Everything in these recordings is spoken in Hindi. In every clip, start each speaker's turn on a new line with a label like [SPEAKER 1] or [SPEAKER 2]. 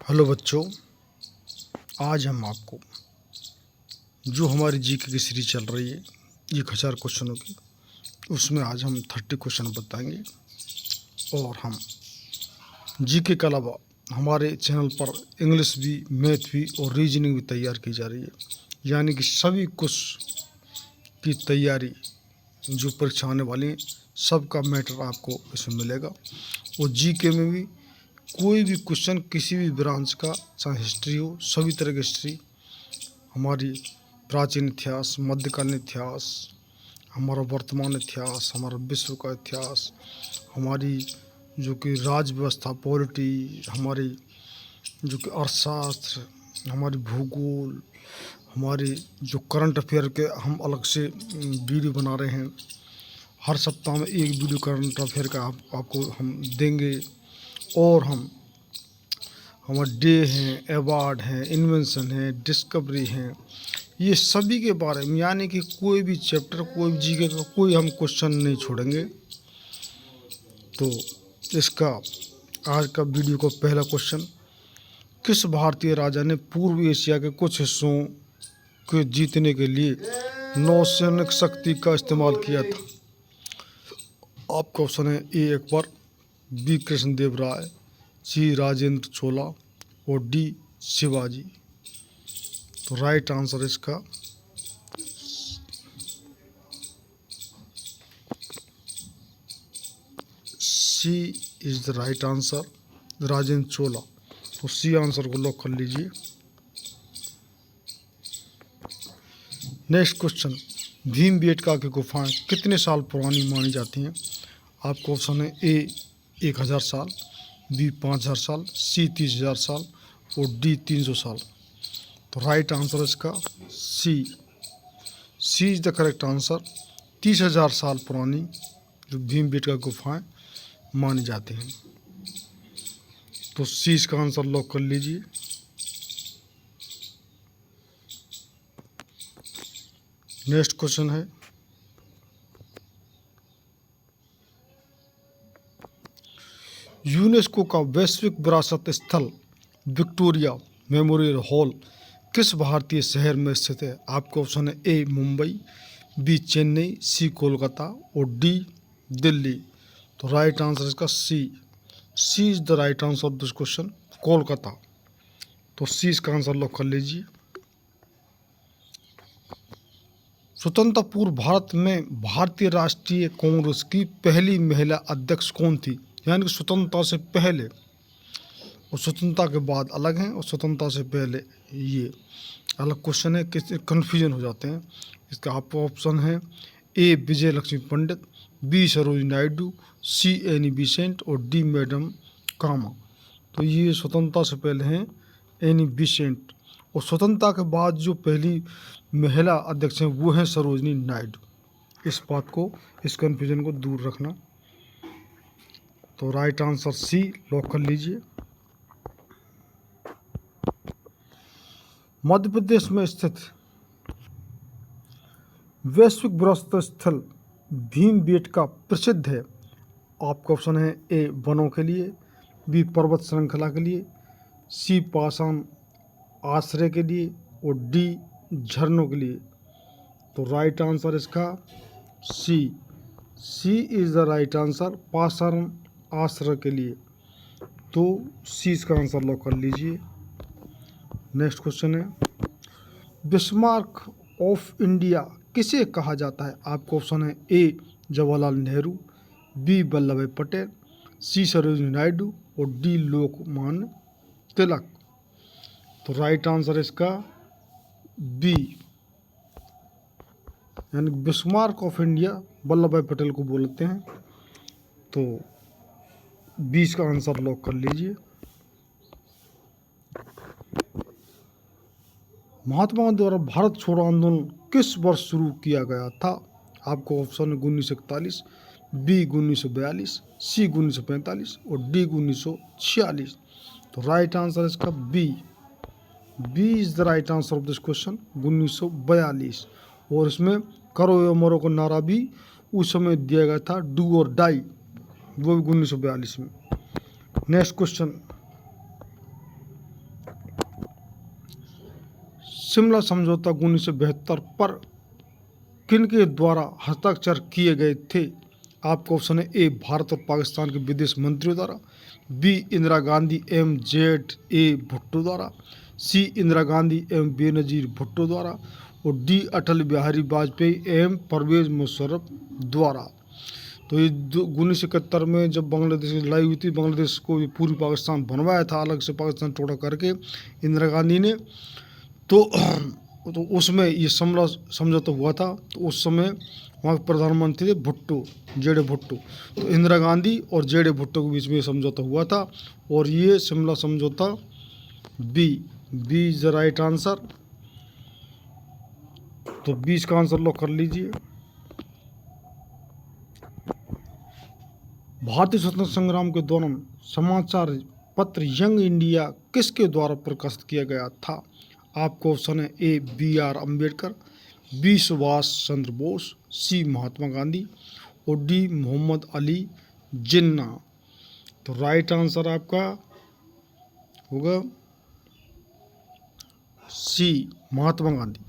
[SPEAKER 1] हेलो बच्चों, आज हम आपको जो हमारी जीके की सीरीज चल रही है 1000 क्वेश्चनों की, उसमें आज हम 30 क्वेश्चन बताएंगे। और हम जीके के अलावा हमारे चैनल पर इंग्लिश भी, मैथ भी और रीजनिंग भी तैयार की जा रही है। यानी कि सभी कुछ की तैयारी जो परीक्षा आने वाली है, सबका मैटर आपको इसमें मिलेगा। और जीके में भी कोई भी क्वेश्चन किसी भी ब्रांच का, चाहे हिस्ट्री हो, सभी तरह की हिस्ट्री, हमारी प्राचीन इतिहास, मध्यकालीन इतिहास, हमारा वर्तमान इतिहास, हमारा विश्व का इतिहास, हमारी जो कि राज व्यवस्था, पॉलिटी, हमारी जो कि अर्थशास्त्र, हमारी भूगोल, हमारी जो करंट अफेयर के हम अलग से वीडियो बना रहे हैं। हर सप्ताह में एक वीडियो करंट अफेयर का आपको हम देंगे। और हमारे डे हैं, अवार्ड हैं, इन्वेंशन है, डिस्कवरी हैं, ये सभी के बारे में, यानी कि कोई भी चैप्टर, कोई भी जीके का कोई हम क्वेश्चन नहीं छोड़ेंगे। तो इसका आज का वीडियो का पहला क्वेश्चन, किस भारतीय राजा ने पूर्व एशिया के कुछ हिस्सों को जीतने के लिए नौसैनिक शक्ति का इस्तेमाल किया था? आपका ऑप्शन है A Akbar, B Krishnadeva Raya, C Rajendra Chola और डी शिवाजी। तो राइट आंसर इसका C is the right answer, Rajendra Chola. तो सी आंसर को लॉक कर लीजिए। नेक्स्ट क्वेश्चन, भीमबेटका की गुफाएं कितने साल पुरानी मानी जाती हैं? आपका ऑप्शन है ए 1000 साल, बी 5000 साल, सी 30,000 साल और डी 300 साल। तो राइट आंसर इसका C is the correct answer. 30,000 साल पुरानी जो भीमबेटका गुफाएं मानी जाती हैं। तो सी इसका आंसर लॉक कर लीजिए। नेक्स्ट क्वेश्चन है, यूनेस्को का वैश्विक विरासत स्थल विक्टोरिया मेमोरियल हॉल किस भारतीय शहर में स्थित है? आपका ऑप्शन है A Mumbai, B Chennai, C Kolkata और डी दिल्ली। तो राइट आंसर इसका C is the right answer of this question, Kolkata. तो सी इसका आंसर लॉक कर लीजिए। स्वतंत्रता पूर्व भारत में भारतीय राष्ट्रीय कांग्रेस की पहली महिला अध्यक्ष कौन थी? यानी कि स्वतंत्रता से पहले और स्वतंत्रता के बाद अलग हैं, और स्वतंत्रता से पहले ये अलग क्वेश्चन है, किस कन्फ्यूजन हो जाते हैं। इसका आपका ऑप्शन है A Vijaya Lakshmi Pandit, B Sarojini Naidu, C Annie Besant और डी मैडम कामा। तो ये स्वतंत्रता से पहले हैं एनी बेसेंट, और स्वतंत्रता के बाद जो पहली महिला अध्यक्ष हैं वो हैं सरोजिनी नायडू। इस बात को, इस कन्फ्यूजन को दूर रखना। तो राइट आंसर सी लॉक कर लीजिए। मध्य प्रदेश में स्थित वैश्विक विरासत स्थल भीमबेटका प्रसिद्ध है। आपका ऑप्शन है ए वनों के लिए, बी पर्वत श्रृंखला के लिए, सी पाषाण आश्रय के लिए और डी झरनों के लिए। तो राइट आंसर इसका C is the right answer, पाषाण आश्रय के लिए। तो सी इसका आंसर लॉक कर लीजिए। नेक्स्ट क्वेश्चन है, बिस्मार्क ऑफ इंडिया किसे कहा जाता है? आपका ऑप्शन है ए जवाहरलाल नेहरू, बी वल्लभ भाई पटेल, सी सरोजिनी नायडू और डी लोकमान्य तिलक। तो राइट आंसर इसका बी, यानी बिस्मार्क ऑफ इंडिया वल्लभ भाई पटेल को बोलते हैं। तो 20 का आंसर लॉक कर लीजिए। महात्मा गांधी द्वारा भारत छोड़ो आंदोलन किस वर्ष शुरू किया गया था? आपको ऑप्शन है 1941, बी 1942, सी 1945 और डी 1946। तो राइट आंसर इसका B is the right answer of this question, 1942। और इसमें करो या मरो का नारा भी उस समय दिया गया था, डू और डाई, वो भी 1942 में। नेक्स्ट क्वेश्चन, शिमला समझौता 1972 पर किनके द्वारा हस्ताक्षर किए गए थे? आपका ऑप्शन है ए भारत और पाकिस्तान के विदेश मंत्रियों द्वारा, बी इंदिरा गांधी एवं ZA भुट्टो द्वारा, सी इंदिरा गांधी एवं बेनजीर भुट्टो द्वारा और डी अटल बिहारी वाजपेयी एवं परवेज मुशर्रफ द्वारा। तो ये 1971 में जब बांग्लादेश की लड़ाई हुई थी, बांग्लादेश को पूर्वी पाकिस्तान बनवाया था अलग से, पाकिस्तान टुकड़ा करके इंदिरा गांधी ने, तो उसमें ये शिमला समझौता हुआ था। तो उस समय वहाँ के प्रधानमंत्री थे भुट्टो, जेडे भुट्टो। तो इंदिरा गांधी और जेडे भुट्टो के बीच में समझौता हुआ था और ये शिमला समझौता B is the right answer. तो 20 का आंसर लॉक कर लीजिए। भारतीय स्वतंत्रता संग्राम के दौरान समाचार पत्र यंग इंडिया किसके द्वारा प्रकाशित किया गया था? आपको ऑप्शन है ए BR अम्बेडकर, बी सुभाष चंद्र बोस, सी महात्मा गांधी और डी मोहम्मद अली जिन्ना। तो राइट आंसर आपका होगा सी महात्मा गांधी।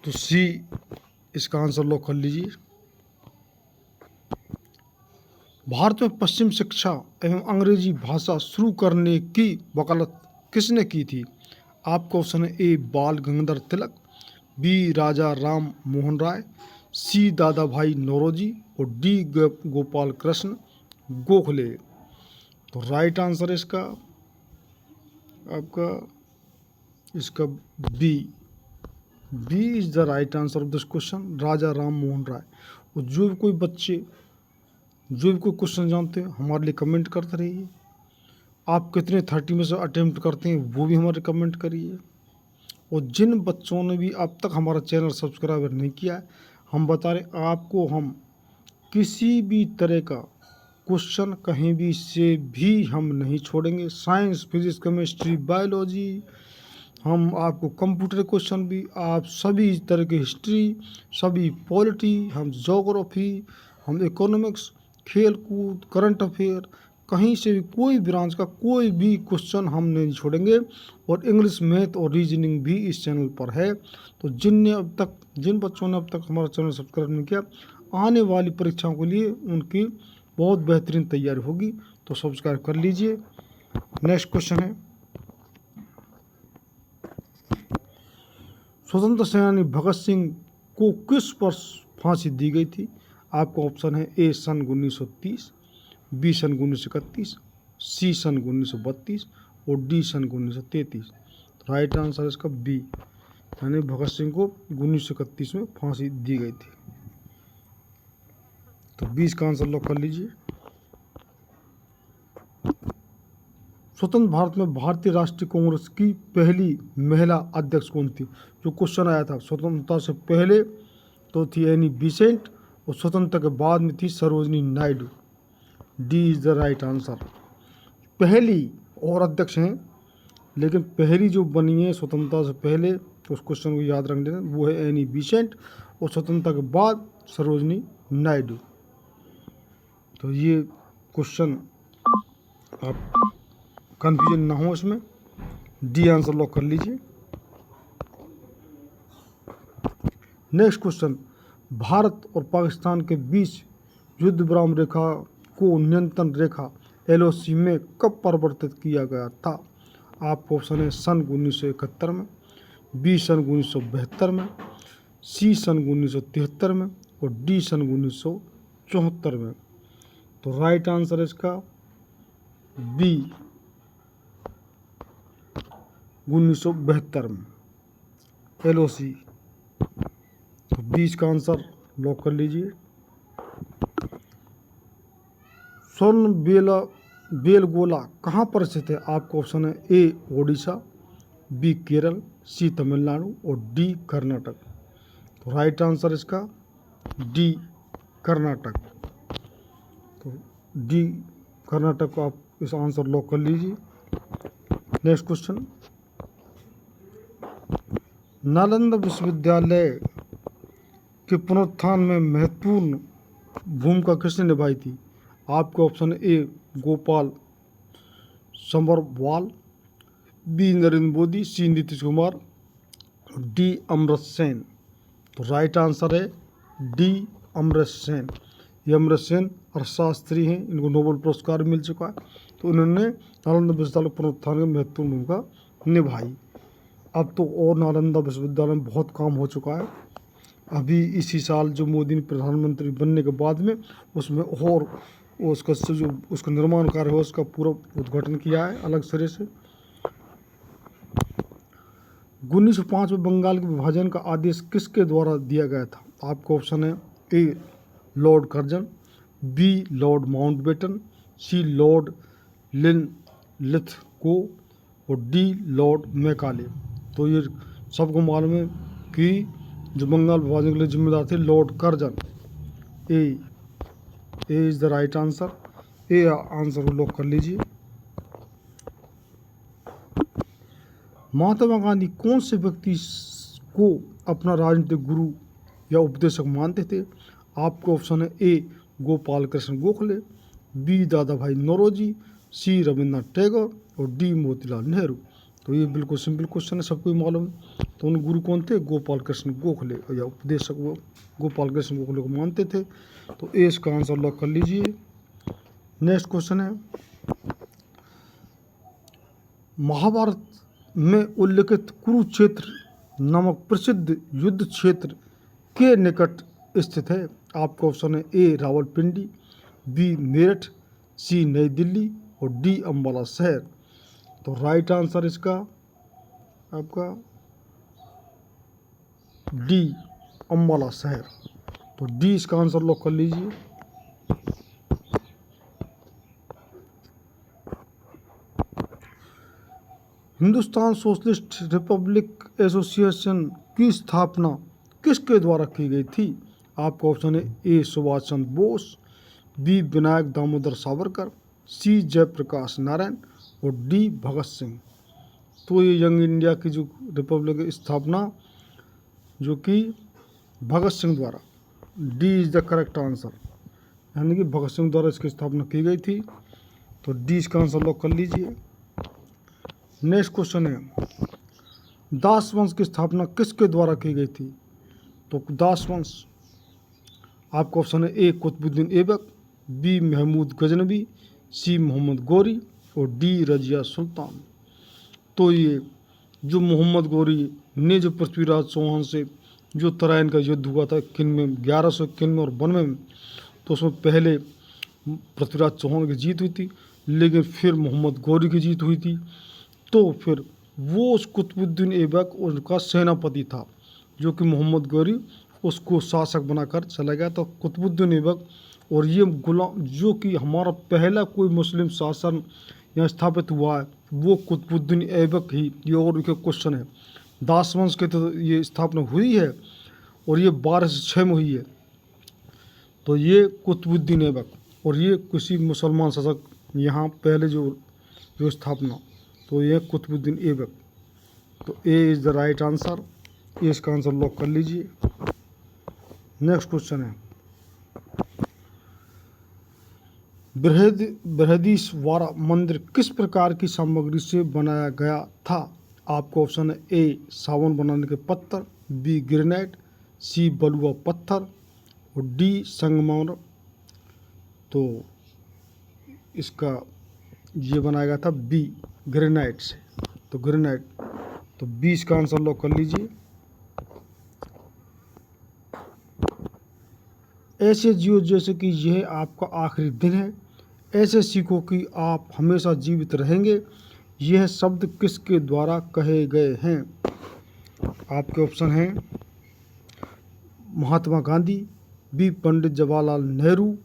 [SPEAKER 1] तो सी इसका आंसर लॉक कर लीजिए। भारत में पश्चिम शिक्षा एवं अंग्रेजी भाषा शुरू करने की वकालत किसने की थी? आपका ऑप्शन है ए बाल गंगाधर तिलक, बी राजा राम मोहन राय, सी दादा भाई नौरोजी और डी गोपाल कृष्ण गोखले। तो राइट आंसर इसका आपका इसका B is the right answer of this question, Raja Ram Mohan Roy. और जो भी कोई बच्चे जो भी कोई क्वेश्चन जानते हैं हमारे लिए कमेंट करते रहिए। आप कितने 30 में से अटेम्प्ट करते हैं वो भी हमारे कमेंट करिए। और जिन बच्चों ने भी अब तक हमारा चैनल सब्सक्राइबर नहीं किया है, हम बता रहे आपको, हम किसी भी तरह का क्वेश्चन कहीं भी से भी हम नहीं छोड़ेंगे। साइंस, फिजिक्स, केमिस्ट्री, बायोलॉजी, हम आपको कंप्यूटर क्वेश्चन भी, आप सभी तरह की हिस्ट्री, सभी पॉलिटी, हम ज्योग्राफी, हम इकोनॉमिक्स, खेल कूद, करंट अफेयर, कहीं से भी कोई ब्रांच का कोई भी क्वेश्चन हम नहीं छोड़ेंगे। और इंग्लिश, मैथ और रीजनिंग भी इस चैनल पर है। तो जिन बच्चों ने अब तक हमारा चैनल सब्सक्राइब नहीं किया, आने वाली परीक्षाओं के लिए उनकी बहुत बेहतरीन तैयारी होगी, तो सब्सक्राइब कर लीजिए। नेक्स्ट क्वेश्चन है, स्वतंत्र सेनानी भगत सिंह को किस वर्ष फांसी दी गई थी? आपका ऑप्शन है ए सन 1930, बी सन 1931, सी सन 1932 और डी सन 1933। राइट आंसर इसका बी, यानी भगत सिंह को 1931 में फांसी दी गई थी। तो 20 का आंसर लॉक कर लीजिए। स्वतंत्र भारत में भारतीय राष्ट्रीय कांग्रेस की पहली महिला अध्यक्ष कौन थी? जो क्वेश्चन आया था स्वतंत्रता से पहले तो थी एनी बेसेंट और स्वतंत्रता के बाद में थी Sarojini Naidu. D is the right answer. पहली और अध्यक्ष हैं, लेकिन पहली जो बनी है स्वतंत्रता से पहले, उस क्वेश्चन को याद रख लेना, वो है एनी बेसेंट और स्वतंत्रता के बाद सरोजनी नायडू। तो ये क्वेश्चन आप कन्फ्यूजन ना हो इसमें, डी आंसर लॉक कर लीजिए। नेक्स्ट क्वेश्चन, भारत और पाकिस्तान के बीच युद्ध विराम रेखा को नियंत्रण रेखा LOC में कब परिवर्तित किया गया था? आपको ऑप्शन है सन 1971 में, बी सन 1972 में, सी सन 1973 में और डी सन 1974 में। तो राइट आंसर इसका बी 1972 में LOC। तो 20 का आंसर लॉक कर लीजिए। स्वर्ण बेलगोला कहाँ पर स्थित है? आपका ऑप्शन है ए ओडिशा, बी केरल, सी तमिलनाडु और डी कर्नाटक। तो राइट आंसर इसका डी कर्नाटक। तो डी कर्नाटक को आप इस आंसर लॉक कर लीजिए। नेक्स्ट क्वेश्चन, नालंदा विश्वविद्यालय के पुनरुत्थान में महत्वपूर्ण भूमिका किसने निभाई थी? आपके option A Gopal Samarwal, B Narendra Modi, C Nitish Kumar, D Amrit Sen. तो राइट आंसर है डी अमृत सेन। ये अमृत सेन अर्थशास्त्री हैं, इनको नोबेल पुरस्कार मिल चुका है। तो इन्होंने नालंदा विश्वविद्यालय पुनरुत्थान में महत्वपूर्ण भूमिका निभाई। अब तो और नालंदा विश्वविद्यालय में बहुत काम हो चुका है। अभी इसी साल जो मोदी ने प्रधानमंत्री बनने के बाद में उसमें और उसका जो उसका निर्माण कार्य हो उसका पूरा उद्घाटन किया है अलग सिरे से। 1905 में बंगाल के विभाजन का आदेश किसके द्वारा दिया गया था? आपका ऑप्शन है A Lord Curzon, B Lord Mountbatten, C Lord Linlithgow और डी लॉर्ड मैकाले। तो ये सबको मालूम है कि जो बंगाल विभाजन के लिए जिम्मेदार थे Lord Curzon. A is the right answer. A answer को लॉक कर लीजिए। महात्मा गांधी कौन से व्यक्ति को अपना राजनीतिक गुरु या उपदेशक मानते थे? आपको ऑप्शन है ए गोपाल कृष्ण गोखले, बी दादा भाई नौरोजी, सी रविन्द्रनाथ टैगोर और डी मोतीलाल नेहरू। तो ये बिल्कुल सिंपल क्वेश्चन है, सबको मालूम। तो उन गुरु कौन थे? गोपाल कृष्ण गोखले या उपदेशक वो गोपाल कृष्ण गोखले को मानते थे। तो ए इसका आंसर लॉक कर लीजिए। नेक्स्ट क्वेश्चन है, महाभारत में उल्लेखित कुरुक्षेत्र नामक प्रसिद्ध युद्ध क्षेत्र के निकट स्थित है? आपका ऑप्शन है ए रावलपिंडी, बी मेरठ, सी नई दिल्ली और डी अम्बाला शहर। तो राइट आंसर इसका आपका डी अम्बाला शहर। तो डी इसका आंसर लॉक कर लीजिए। हिंदुस्तान सोशलिस्ट रिपब्लिक एसोसिएशन की स्थापना किसके द्वारा की गई थी? आपका ऑप्शन है ए सुभाष चंद्र बोस, बी विनायक दामोदर सावरकर, सी जयप्रकाश नारायण और डी भगत सिंह। तो ये यंग इंडिया की जो रिपब्लिक की स्थापना जो कि भगत सिंह द्वारा, D is the correct answer, यानी कि भगत सिंह द्वारा इसकी स्थापना की गई थी। तो डी इसका आंसर लॉक कर लीजिए। नेक्स्ट क्वेश्चन है, दास वंश की स्थापना किसके द्वारा की गई थी? तो दास वंश आपका ऑप्शन है ए कुतुबुद्दीन ऐबक, बी महमूद गजनवी, सी मोहम्मद गौरी और डी रजिया सुल्तान। तो ये जो मोहम्मद गौरी ने जो पृथ्वीराज चौहान से जो तराइन का युद्ध हुआ था किन में 1191 में और 92 में, तो उसमें पहले पृथ्वीराज चौहान की जीत हुई थी, लेकिन फिर मोहम्मद गौरी की जीत हुई थी। तो फिर वो उस कुतुबुद्दीन ऐबक उनका सेनापति था, जो कि मोहम्मद गौरी उसको शासक बनाकर चला गया। तो कुतुबुद्दीन ऐबक और ये गुलाम जो कि हमारा पहला कोई मुस्लिम शासन यहाँ स्थापित हुआ है वो कुतुबुद्दीन ऐबक ही। ये और एक क्वेश्चन है, दास वंश के तो ये स्थापना हुई है और ये 1206 में हुई है। तो ये कुतुबुद्दीन ऐबक और ये किसी मुसलमान शासक यहाँ पहले जो स्थापना, तो ये कुतुबुद्दीन ऐबक। तो A is the right answer. A इसका आंसर लॉक कर लीजिए। नेक्स्ट क्वेश्चन है, बृहदीश्वरा मंदिर किस प्रकार की सामग्री से बनाया गया था? आपको ऑप्शन है ए सावन बनाने के पत्थर, बी ग्रेनाइट, सी बलुआ पत्थर और डी संगमरमर। तो इसका ये बनाया गया था बी ग्रेनाइट से। तो ग्रेनाइट, तो बी इसका आंसर लॉक कर लीजिए। ऐसे जियो जैसे कि यह आपका आखिरी दिन है, ऐसे सीखो कि आप हमेशा जीवित रहेंगे। यह शब्द किसके द्वारा कहे गए हैं? आपके ऑप्शन हैं महात्मा गांधी, बी पंडित जवाहरलाल नेहरू,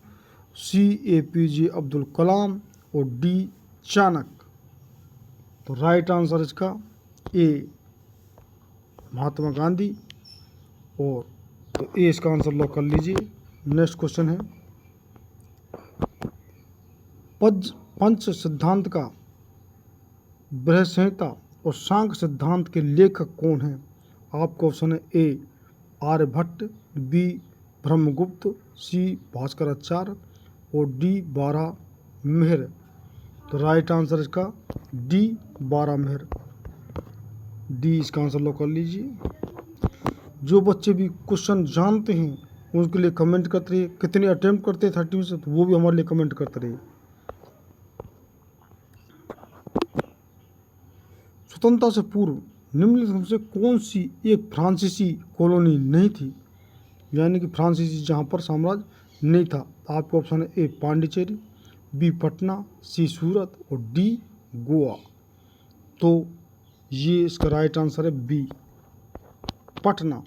[SPEAKER 1] सी APJ अब्दुल कलाम और डी चाणक्य। तो राइट आंसर इसका ए महात्मा गांधी और तो ए इसका आंसर लॉक कर लीजिए। नेक्स्ट क्वेश्चन है, पंच सिद्धांत का बृहत संहिता और सांख्य सिद्धांत के लेखक कौन हैं? आपका ऑप्शन है ए आर्यभट्ट, बी ब्रह्मगुप्त, सी भास्कराचार्य और डी बारामिहिर। तो राइट आंसर इसका डी बारामिहिर। डी इसका आंसर लॉक कर लीजिए। जो बच्चे भी क्वेश्चन जानते हैं उनके लिए कमेंट करते रहिए। कितने अटेम्प्ट करते हैं 30 में से, तो वो भी हमारे लिए कमेंट करते रहिए। स्वतंत्रता से पूर्व निम्नलिखित में से कौन सी एक फ्रांसीसी कॉलोनी नहीं थी? यानी कि फ्रांसीसी जहाँ पर साम्राज्य नहीं था। आपका ऑप्शन है ए पांडिचेरी, बी पटना, सी सूरत और डी गोवा। तो ये इसका राइट आंसर है बी पटना।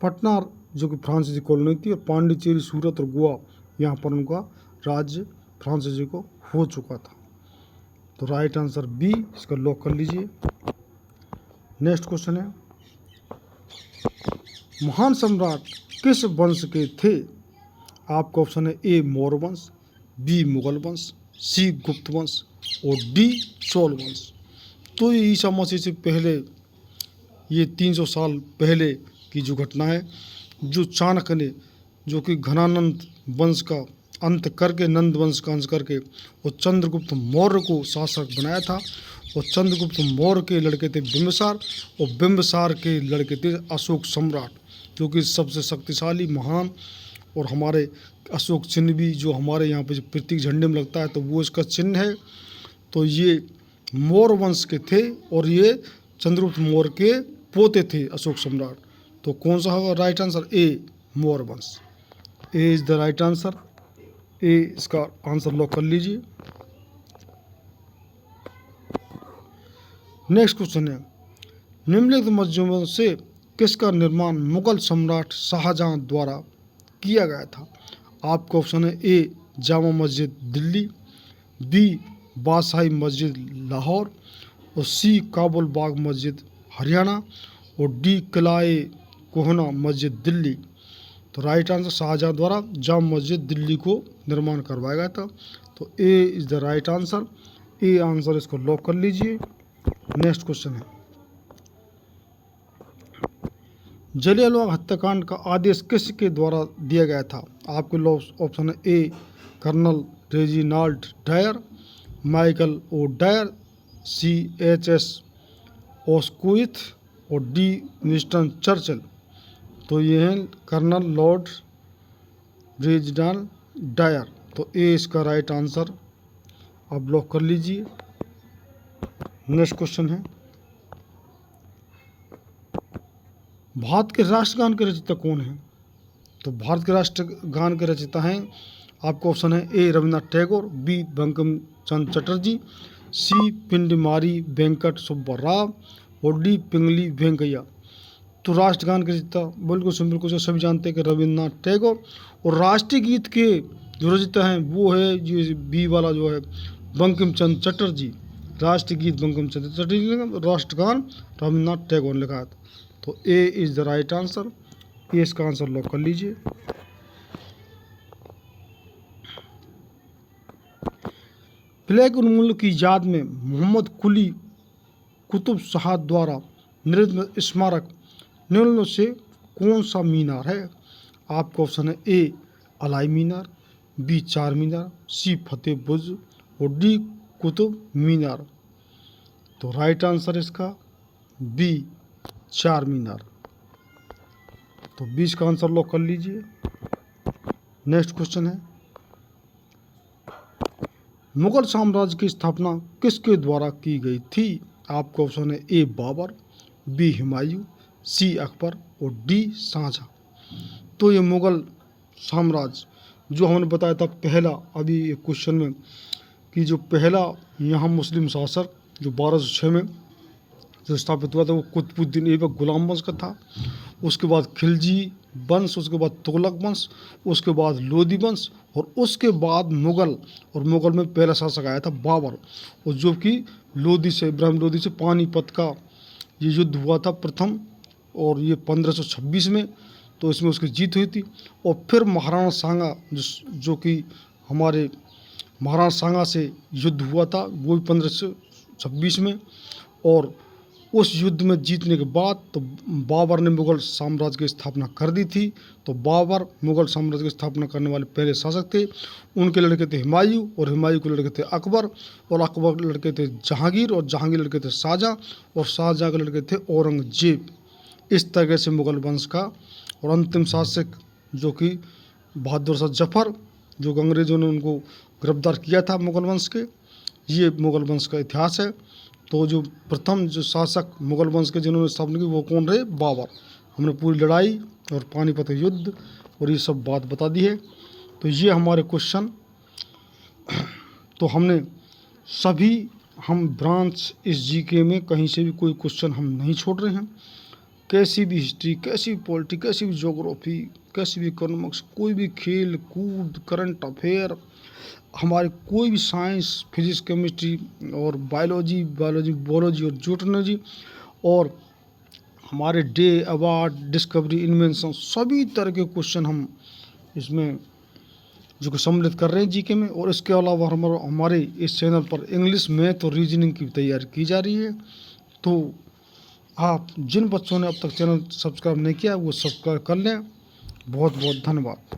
[SPEAKER 1] पटना जो कि फ्रांसीसी कॉलोनी थी, और पांडिचेरी, सूरत और गोवा यहाँ पर उनका राज्य फ्रांसीसी को हो चुका था। तो राइट आंसर बी इसका लॉक कर लीजिए। नेक्स्ट क्वेश्चन है, महान सम्राट किस वंश के थे? आपका ऑप्शन है ए मौर्य वंश, बी मुगल वंश, सी गुप्त वंश और डी चोल वंश। तो ये ईसा मसीह से पहले, ये 300 साल पहले की जो घटना है, जो चाणक्य ने, जो कि घनानंद वंश का अंत करके, नंद वंश का अंत करके, और चंद्रगुप्त मौर्य को शासक बनाया था। और चंद्रगुप्त मौर्य के लड़के थे बिंबिसार, और बिंबिसार के लड़के थे अशोक सम्राट, जो कि सबसे शक्तिशाली, महान। और हमारे अशोक चिन्ह भी जो हमारे यहाँ पे जो प्रतीक झंडे में लगता है, तो वो इसका चिन्ह है। तो ये मौर्य वंश के थे और ये चंद्रगुप्त मौर्य के पोते थे अशोक सम्राट। तो कौन सा होगा राइट आंसर? ए मौर्य वंश। A is the right answer. A इसका आंसर लॉक कर लीजिए। नेक्स्ट क्वेश्चन है, निम्नलिखित मस्जिदों से किसका निर्माण मुगल सम्राट शाहजहां द्वारा किया गया था? आपका ऑप्शन है ए जामा मस्जिद दिल्ली, बी बादशाही मस्जिद लाहौर और सी काबुल बाग मस्जिद हरियाणा और डी किलाए कोहना मस्जिद दिल्ली। तो राइट आंसर शाहजहां द्वारा जामा मस्जिद दिल्ली को निर्माण करवाया गया था। तो A is the right answer. A answer इसको लॉक कर लीजिए। नेक्स्ट क्वेश्चन है, जलियांवाला हत्याकांड का आदेश किसके द्वारा दिया गया था? आपके ऑप्शन है A colonel Reginald Dyer, Michael O'Dwyer, C HS. Asquith और डी विंस्टन चर्चिल। तो ये हैं कर्नल लॉर्ड रेजिनाल्ड डायर। तो ए इसका राइट आंसर आप लॉक कर लीजिए। नेक्स्ट क्वेश्चन है, भारत के राष्ट्रगान के रचयिता कौन है? तो भारत के राष्ट्रगान के रचयिता हैं, आपका ऑप्शन है ए रविन्द्रनाथ टैगोर, बी बंकिम चंद्र चटर्जी, सी पिंडमारी वेंकट सुब्बा राव और डी पिंगली वेंकैया। तो राष्ट्रगान के रचयिता बिल्कुल सिंपल क्वेश्चन, सभी जानते हैं कि रविन्द्रनाथ टैगोर। और राष्ट्रीय गीत के जो रचयिता हैं वो है जो बी वाला जो है बंकिम चंद्र चटर्जी। राष्ट्रीय गीत बंकिम चंद्र चटर्जी, राष्ट्रगान रविन्द्रनाथ टैगोर ने लिखा था। तो A is the right answer. A इसका आंसर लॉक कर लीजिए। प्लेग उन्मूलन की याद में मोहम्मद कुली कुतुब शाह द्वारा निर्मित स्मारक निम्न से कौन सा मीनार है? आपका ऑप्शन है ए अलाई मीनार, बी चार मीनार, सी फतेह बुर्ज और डी कुतुब मीनार। तो राइट आंसर इसका बी चार मीनार। तो 20 का आंसर लॉक कर लीजिए। नेक्स्ट क्वेश्चन है, मुगल साम्राज्य की स्थापना किसके द्वारा की गई थी? आपका ऑप्शन है ए बाबर, बी हुमायूं, सी अकबर और डी शाहजहां। तो ये मुगल साम्राज्य जो हमने बताया था पहला, अभी एक क्वेश्चन में, कि जो पहला यहाँ मुस्लिम शासक जो 1206 में जो स्थापित हुआ था वो कुतुबुद्दीन ऐबक गुलाम वंश का था। उसके बाद खिलजी वंश, उसके बाद तुगलक वंश, उसके बाद लोदी वंश और उसके बाद मुगल। और मुगल में पहला शासक आया था बाबर, और जो कि लोदी से, इब्राहिम लोदी से पानीपत का ये युद्ध हुआ था प्रथम, और ये 1526 में। तो इसमें उसकी जीत हुई थी। और फिर महाराणा सांगा जो कि हमारे महाराणा सांगा से युद्ध हुआ था, वो भी 1526 में। और उस युद्ध में जीतने के बाद तो बाबर ने मुग़ल साम्राज्य की स्थापना कर दी थी। तो बाबर मुग़ल साम्राज्य की स्थापना करने वाले पहले शासक थे। उनके लड़के थे हुमायूं, और हुमायूं के लड़के थे अकबर, और अकबर के लड़के थे जहांगीर, और जहांगीर लड़के थे शाहजहाँ, और शाहजहाँ के लड़के थे औरंगजेब। इस तरह से मुग़ल वंश का। और अंतिम शासक जो कि बहादुर शाह जफ़र, जो अंग्रेज़ों ने उनको गिरफ्तार किया था मुग़ल वंश के, ये मुग़ल वंश का इतिहास है। तो जो प्रथम जो शासक मुग़ल वंश के जिन्होंने स्थापना की वो कौन रहे? बाबर। हमने पूरी लड़ाई और पानीपत युद्ध और ये सब बात बता दी है। तो ये हमारे क्वेश्चन, तो हमने सभी हम ब्रांच इस जीके में कहीं से भी कोई क्वेश्चन हम नहीं छोड़ रहे हैं। कैसी भी हिस्ट्री, कैसी भी पॉलिटी, कैसी भी ज्योग्राफी, कैसी भी इकोनॉमिक्स, कोई भी खेल कूद, करंट अफेयर, हमारे कोई भी साइंस, फिजिक्स, केमिस्ट्री और बायोलॉजी और जूटोलॉजी, और हमारे डे, अवार्ड, डिस्कवरी, इन्वेंशन, सभी तरह के क्वेश्चन हम इसमें जो कि सम्मिलित कर रहे हैं जीके में। और इसके अलावा हमारे इस चैनल पर इंग्लिश, मैथ और रीजनिंग की तैयारी की जा रही है। तो आप जिन बच्चों ने अब तक चैनल सब्सक्राइब नहीं किया वो सब्सक्राइब कर लें। बहुत बहुत धन्यवाद।